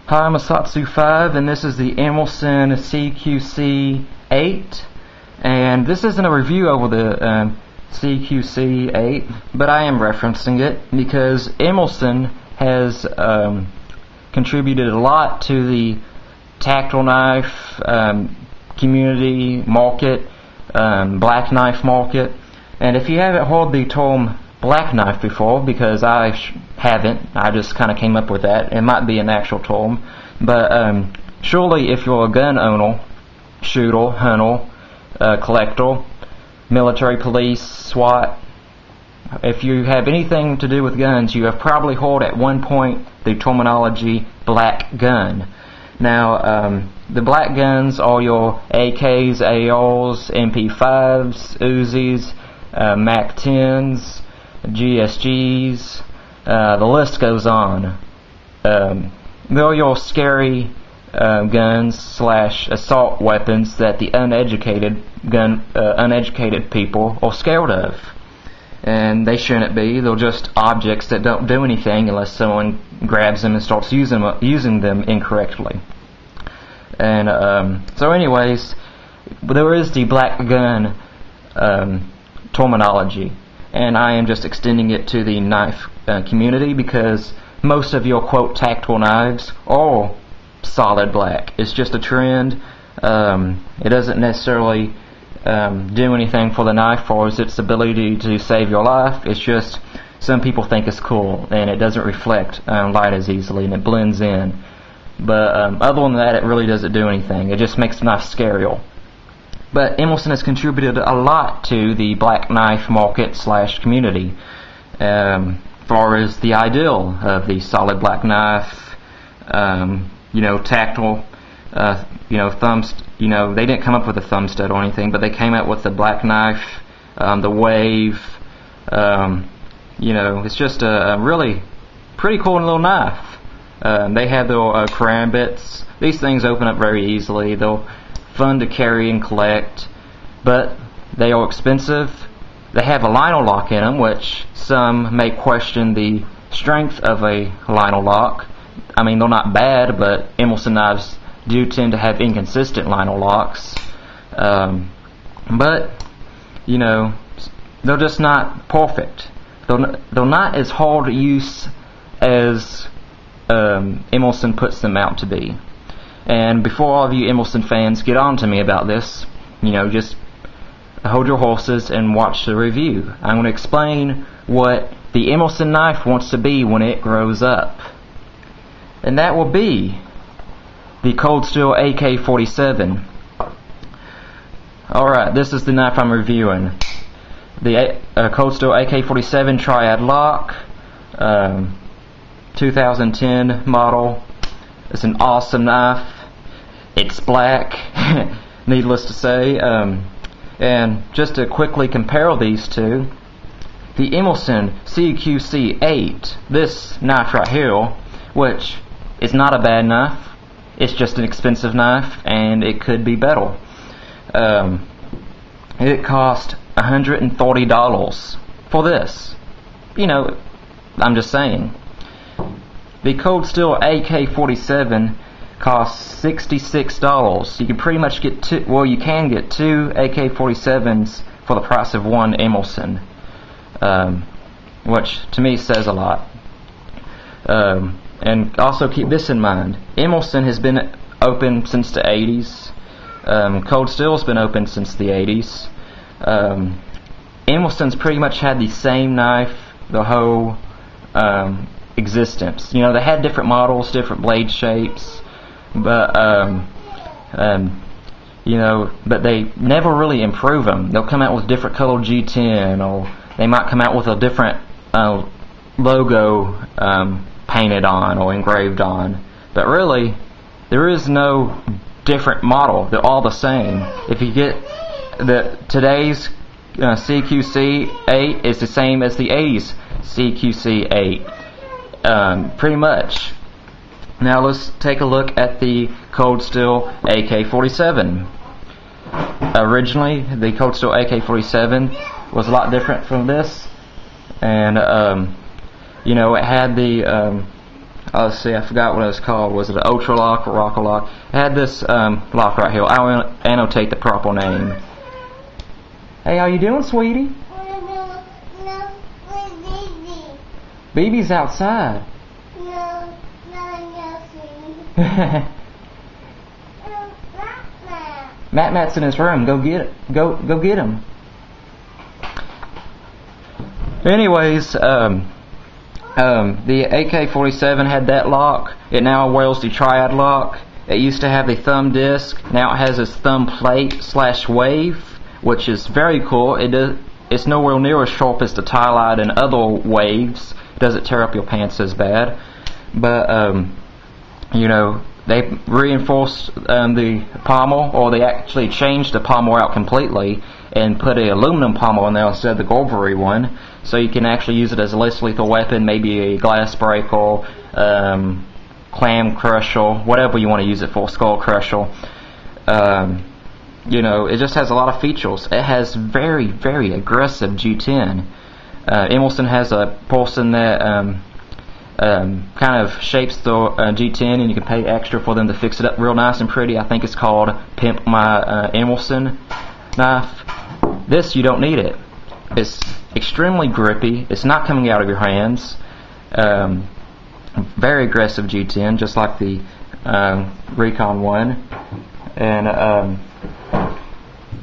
Hi, I'm Masatsu5, and this is the Emerson CQC8. And this isn't a review over the CQC8, but I am referencing it because Emerson has contributed a lot to the tactile knife community market, black knife market. And if you haven't heard the term black knife before, because I haven't, I just kind of came up with that. It might be an actual term, but surely if you're a gun owner, shooter, hunter, collector, military, police, SWAT, if you have anything to do with guns, you have probably heard at one point the terminology black gun. Now, the black guns are your AKs, ARs, MP5s, Uzis, MAC-10s, GSGs, the list goes on. They're your scary guns slash assault weapons that the uneducated people are scared of. And they shouldn't be. They're just objects that don't do anything unless someone grabs them and starts using them incorrectly. And so anyways, there is the black gun terminology, and I am just extending it to the knife community because most of your quote tactile knives are solid black. It's just a trend. It doesn't necessarily do anything for the knife or its ability to save your life. It's just some people think it's cool and it doesn't reflect light as easily and it blends in. But other than that, it really doesn't do anything. It just makes the knife scarier. But Emerson has contributed a lot to the black knife market slash community, far as the ideal of the solid black knife, tactile, thumbs. They didn't come up with a thumb stud or anything, but they came out with the black knife, the wave. It's just a really pretty cool little knife. They have their karambits. These things open up very easily. They're fun to carry and collect, but they are expensive. They have a lino lock in them, which some may question the strength of a lino lock. I mean, they're not bad, but Emerson knives do tend to have inconsistent lino locks. But they're just not perfect. They're not as hard to use as Emerson puts them out to be. And before all of you Emerson fans get on to me about this, just hold your horses and watch the review. I'm going to explain what the Emerson knife wants to be when it grows up. And that will be the Cold Steel AK47. Alright, this is the knife I'm reviewing. The Cold Steel AK47 Triad lock, 2010 model. It's an awesome knife. It's black, needless to say. And just to quickly compare these two, the Emerson CQC8, this knife right here, which is not a bad knife, it's just an expensive knife, and it could be better. It cost $130 for this. I'm just saying. The Cold Steel AK47 costs $66. You can pretty much get two. Well, you can get two AK47s for the price of one Emerson, which to me says a lot. And also keep this in mind: Emerson has been open since the 80s. Cold Steel's been open since the 80s. Emerson's pretty much had the same knife the whole existence. They had different models, different blade shapes, but but they never really improve them. They'll come out with different colored G10, or they might come out with a different logo painted on or engraved on. But really, there is no different model. They're all the same. If you get today's CQC8 is the same as the 80s CQC8. Pretty much. Now let's take a look at the Cold Steel AK47. Originally, the Cold Steel AK47 was a lot different from this, and it had the let's see, I forgot what it was called. Was it an Ultra Lock or Rocker Lock? It had this lock right here. I'll annotate the proper name. Hey, how you doing, sweetie? Baby's outside. No. Matt's in his room. Go get him. Anyways, the AK47 had that lock. It now wears the Triad lock. It used to have the thumb disc. Now it has this thumb plate / wave, which is very cool. It's nowhere near as sharp as the Triad and other waves. It doesn't tear up your pants as bad. But you know, they reinforced the pommel, or they actually changed the pommel out completely and put an aluminum pommel in there instead of the Golvery one, so you can actually use it as a less lethal weapon, maybe a glass breaker, clam crusher, whatever you want to use it for, skull crusher. You know, it just has a lot of features. It has very, very aggressive G10. Emerson has a person that kind of shapes the G10, and you can pay extra for them to fix it up real nice and pretty. I think it's called Pimp My Emerson knife. This, you don't need it. It's extremely grippy. It's not coming out of your hands. Very aggressive G10, just like the Recon one. And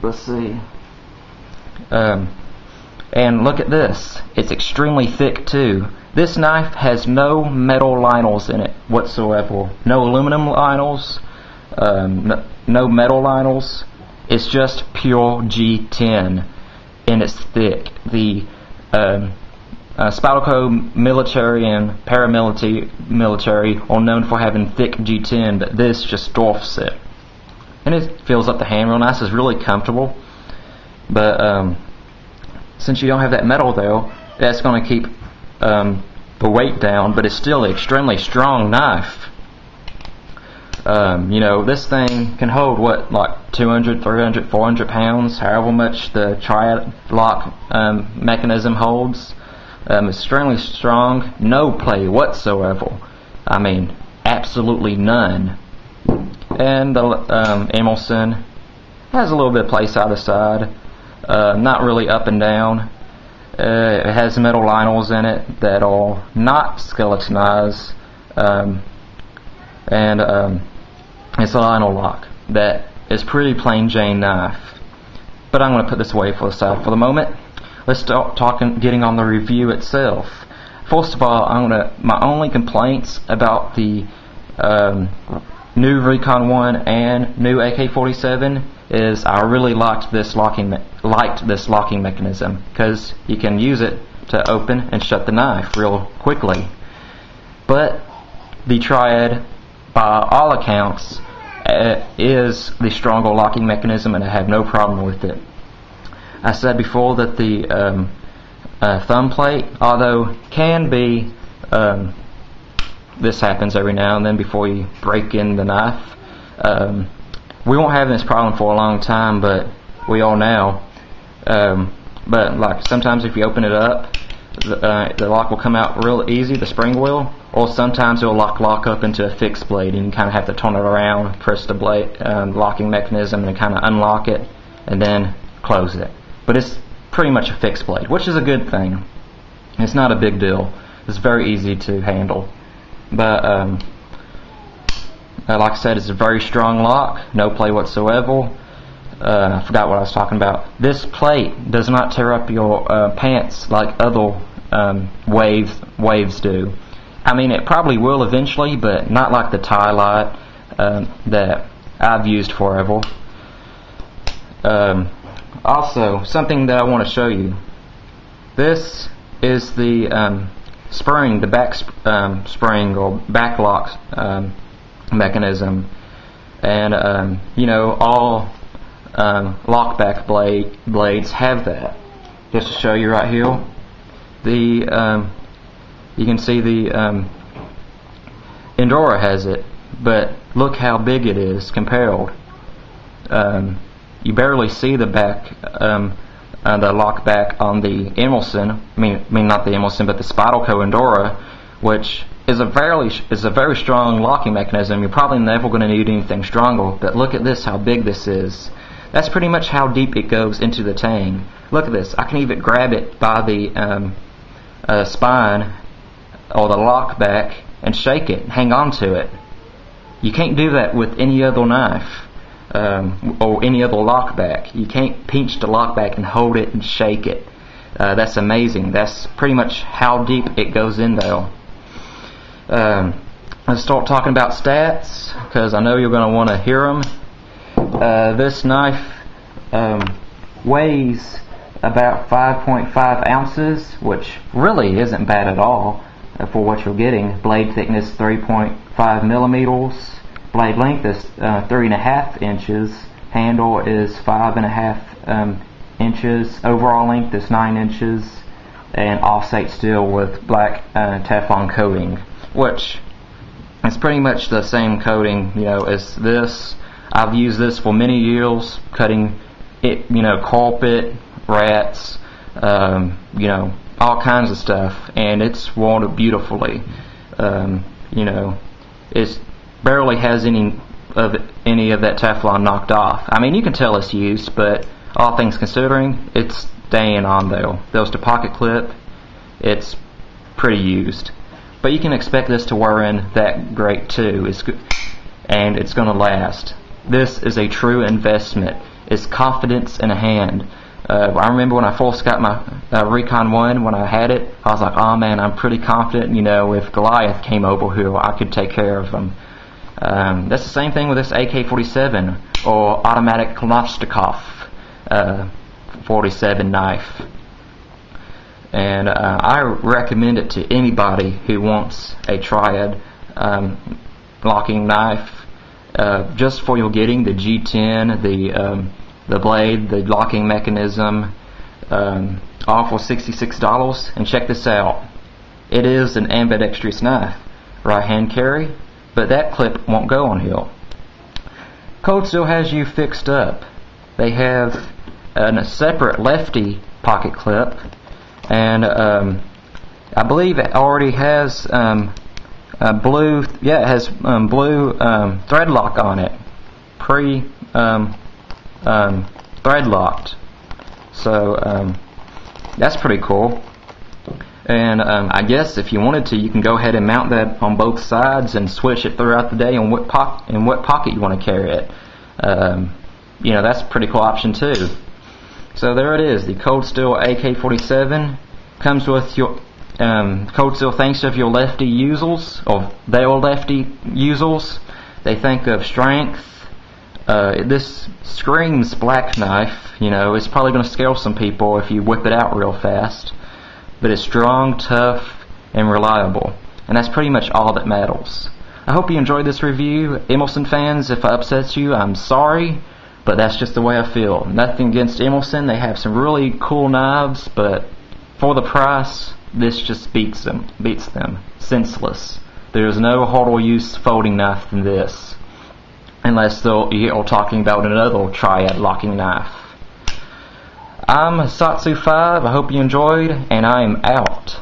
let's see. And look at this. It's extremely thick too. This knife has no metal liners in it whatsoever. No aluminum liners, no metal liners. It's just pure G10, and it's thick. The Spalco military and paramilitary are known for having thick G10, but this just dwarfs it. And it fills up the hand real nice. It's really comfortable. But since you don't have that metal though, that's going to keep the weight down, but it's still an extremely strong knife. You know, this thing can hold what, like 200, 300, 400 pounds, however much the Triad lock mechanism holds. It's extremely strong, no play whatsoever. I mean, absolutely none. And the Emerson has a little bit of play side to side, not really up and down. It has metal liners in it that are not skeletonized, and it's a liner lock that is pretty plain Jane knife. But I'm going to put this away for the side for the moment. Let's start getting on the review itself. First of all, my only complaints about the new Recon 1 and new AK47 is I really liked this locking mechanism, because you can use it to open and shut the knife real quickly. But the Triad, by all accounts, is the stronger locking mechanism, and I have no problem with it. I said before that the thumb plate, although can be, this happens every now and then before you break in the knife. We won't have this problem for a long time, but we are now. But like sometimes if you open it up, the lock will come out real easy, the spring will, or sometimes it'll lock up into a fixed blade, and you kind of have to turn it around, press the blade locking mechanism, and kind of unlock it, and then close it. But it's pretty much a fixed blade, which is a good thing. It's not a big deal. It's very easy to handle. But like I said, it's a very strong lock, no play whatsoever. I forgot what I was talking about. This plate does not tear up your pants like other waves do. I mean, it probably will eventually, but not like the tie light that I've used forever. Also, something that I want to show you. This is the spring, the back spring or back lock mechanism, and you know, all lockback blades have that. Just to show you right here, you can see the Endura has it, but look how big it is compared. You barely see the back, the lock back on the Emerson. I mean not the Emerson, but the Spyderco Endura, which is a very strong locking mechanism. You're probably never going to need anything stronger, but look at this, how big this is. That's pretty much how deep it goes into the tang. Look at this. I can even grab it by the spine or the lock back and shake it, hang on to it. You can't do that with any other knife or any other lock back. You can't pinch the lock back and hold it and shake it. That's amazing. That's pretty much how deep it goes in there. Let's start talking about stats, because I know you're going to want to hear them. This knife weighs about 5.5 ounces, which really isn't bad at all for what you're getting. Blade thickness 3.5 millimeters. Blade length is 3.5 inches. Handle is 5.5 inches. Overall length is 9 inches. And offset steel with black Teflon coating, which is pretty much the same coating, as this. I've used this for many years, cutting it, carpet, rats, all kinds of stuff, and it's worn beautifully. It barely has any of that Teflon knocked off. I mean, you can tell it's used, but all things considering, it's staying on though. There's the pocket clip. It's pretty used, but you can expect this to wear in that great too. And it's going to last. This is a true investment. It's confidence in a hand. I remember when I first got my Recon 1, when I had it, I was like, oh man, I'm pretty confident, if Goliath came over here, I could take care of him. That's the same thing with this AK47 or automatic Kalashnikov 47 knife. And I recommend it to anybody who wants a Triad locking knife, just for you're getting the G10, the blade, the locking mechanism, all for $66. And check this out. It is an ambidextrous knife. Right hand carry, but that clip won't go on here. Cold Steel has you fixed up. They have a separate lefty pocket clip, and I believe it already has blue. Yeah, it has blue thread lock on it, thread locked. So that's pretty cool. And I guess if you wanted to, you can go ahead and mount that on both sides and switch it throughout the day on what pocket you want to carry it. That's a pretty cool option too. So there it is, the Cold Steel AK47 comes with your Cold Steel thinks of your lefty users, or their lefty users. They think of strength. This screams black knife. It's probably going to scare some people if you whip it out real fast. But it's strong, tough, and reliable. And that's pretty much all that matters. I hope you enjoyed this review. Emerson fans, if I upset you, I'm sorry, but that's just the way I feel. Nothing against Emerson. They have some really cool knives, but for the price, this just beats them. Senseless. There's no harder use folding knife than this. Unless you're talking about another Triad locking knife. I'm Satsu5, I hope you enjoyed, and I am out.